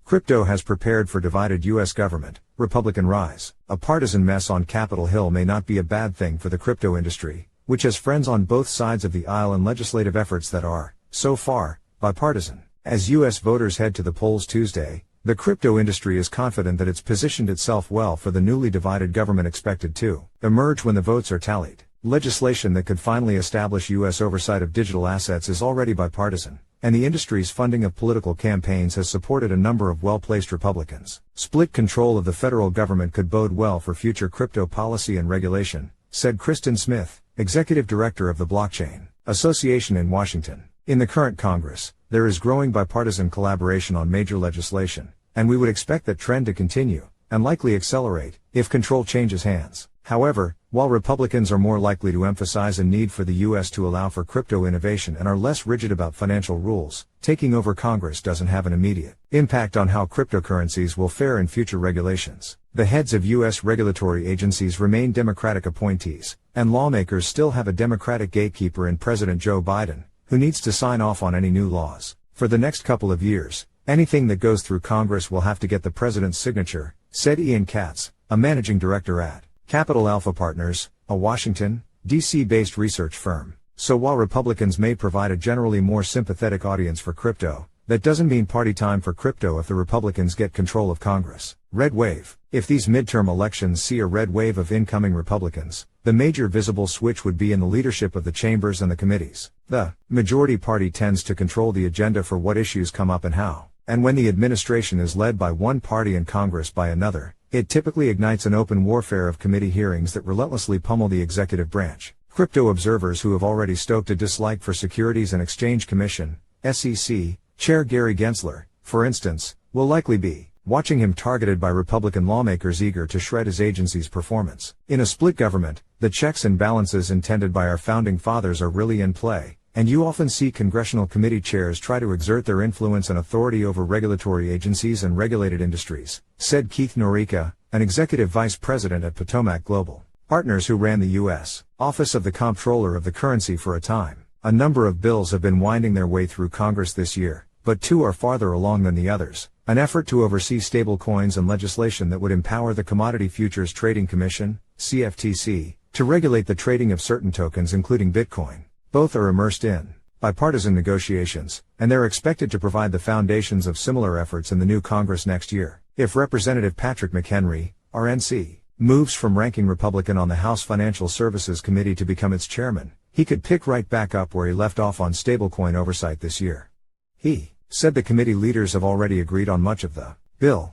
Crypto has prepared for divided U.S. government, Republican rise. A partisan mess on Capitol Hill may not be a bad thing for the crypto industry, which has friends on both sides of the aisle and legislative efforts that are, so far, bipartisan. As U.S. voters head to the polls Tuesday, the crypto industry is confident that it's positioned itself well for the newly divided government expected to emerge when the votes are tallied. Legislation that could finally establish U.S. oversight of digital assets is already bipartisan, and the industry's funding of political campaigns has supported a number of well-placed Republicans. Split control of the federal government could bode well for future crypto policy and regulation, said Kristin Smith, executive director of the Blockchain Association in Washington. In the current Congress, there is growing bipartisan collaboration on major legislation, and we would expect that trend to continue, and likely accelerate, if control changes hands. However, while Republicans are more likely to emphasize a need for the U.S. to allow for crypto innovation and are less rigid about financial rules, taking over Congress doesn't have an immediate impact on how cryptocurrencies will fare in future regulations. The heads of U.S. regulatory agencies remain Democratic appointees, and lawmakers still have a Democratic gatekeeper in President Joe Biden, who needs to sign off on any new laws. For the next couple of years, anything that goes through Congress will have to get the president's signature, said Ian Katz, a managing director at Capital Alpha Partners, a Washington, D.C.-based research firm. So while Republicans may provide a generally more sympathetic audience for crypto, that doesn't mean party time for crypto if the Republicans get control of Congress. Red wave. If these midterm elections see a red wave of incoming Republicans, the major visible switch would be in the leadership of the chambers and the committees. The majority party tends to control the agenda for what issues come up and how. And when the administration is led by one party and Congress by another, it typically ignites an open warfare of committee hearings that relentlessly pummel the executive branch. Crypto observers who have already stoked a dislike for Securities and Exchange Commission, SEC, Chair Gary Gensler, for instance, will likely be watching him targeted by Republican lawmakers eager to shred his agency's performance. In a split government, the checks and balances intended by our founding fathers are really in play, and you often see congressional committee chairs try to exert their influence and authority over regulatory agencies and regulated industries, said Keith Norica, an executive vice president at Potomac Global Partners who ran the U.S. Office of the Comptroller of the Currency for a time. A number of bills have been winding their way through Congress this year, but two are farther along than the others. An effort to oversee stablecoins and legislation that would empower the Commodity Futures Trading Commission, CFTC, to regulate the trading of certain tokens including Bitcoin. Both are immersed in bipartisan negotiations, and they're expected to provide the foundations of similar efforts in the new Congress next year. If Representative Patrick McHenry, RNC, moves from ranking Republican on the House Financial Services Committee to become its chairman, he could pick right back up where he left off on stablecoin oversight this year. He said the committee leaders have already agreed on much of the bill.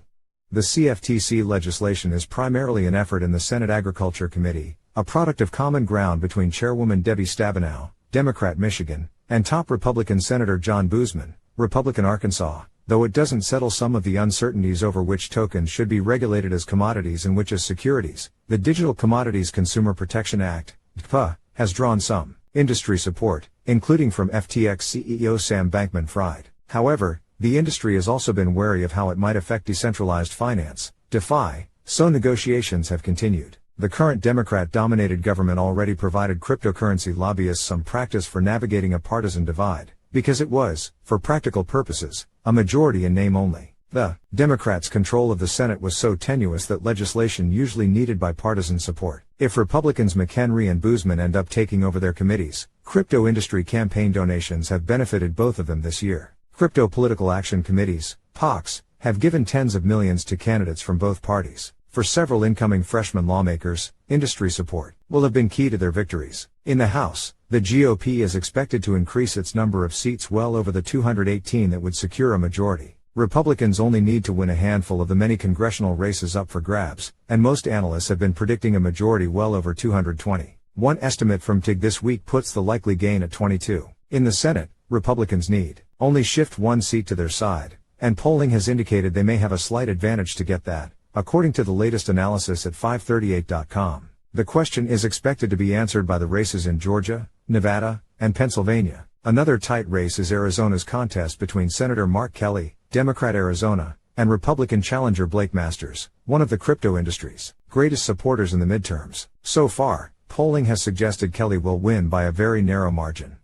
The CFTC legislation is primarily an effort in the Senate Agriculture Committee, a product of common ground between Chairwoman Debbie Stabenow, Democrat Michigan, and top Republican Senator John Boozman, Republican Arkansas, though it doesn't settle some of the uncertainties over which tokens should be regulated as commodities and which as securities. The Digital Commodities Consumer Protection Act, DCPA, has drawn some industry support, including from FTX CEO Sam Bankman-Fried. However, the industry has also been wary of how it might affect decentralized finance, DeFi, so negotiations have continued. The current Democrat-dominated government already provided cryptocurrency lobbyists some practice for navigating a partisan divide, because it was, for practical purposes, a majority in name only. The Democrats' control of the Senate was so tenuous that legislation usually needed bipartisan support. If Republicans McHenry and Boozman end up taking over their committees, crypto industry campaign donations have benefited both of them this year. Crypto Political Action Committees, PACs, have given tens of millions to candidates from both parties. For several incoming freshman lawmakers, industry support will have been key to their victories. In the House, the GOP is expected to increase its number of seats well over the 218 that would secure a majority. Republicans only need to win a handful of the many congressional races up for grabs, and most analysts have been predicting a majority well over 220. One estimate from TIG this week puts the likely gain at 22. In the Senate, Republicans need only shift one seat to their side, and polling has indicated they may have a slight advantage to get that, according to the latest analysis at 538.com. The question is expected to be answered by the races in Georgia, Nevada, and Pennsylvania. Another tight race is Arizona's contest between Senator Mark Kelly, Democrat Arizona, and Republican challenger Blake Masters, one of the crypto industry's greatest supporters in the midterms. So far, polling has suggested Kelly will win by a very narrow margin.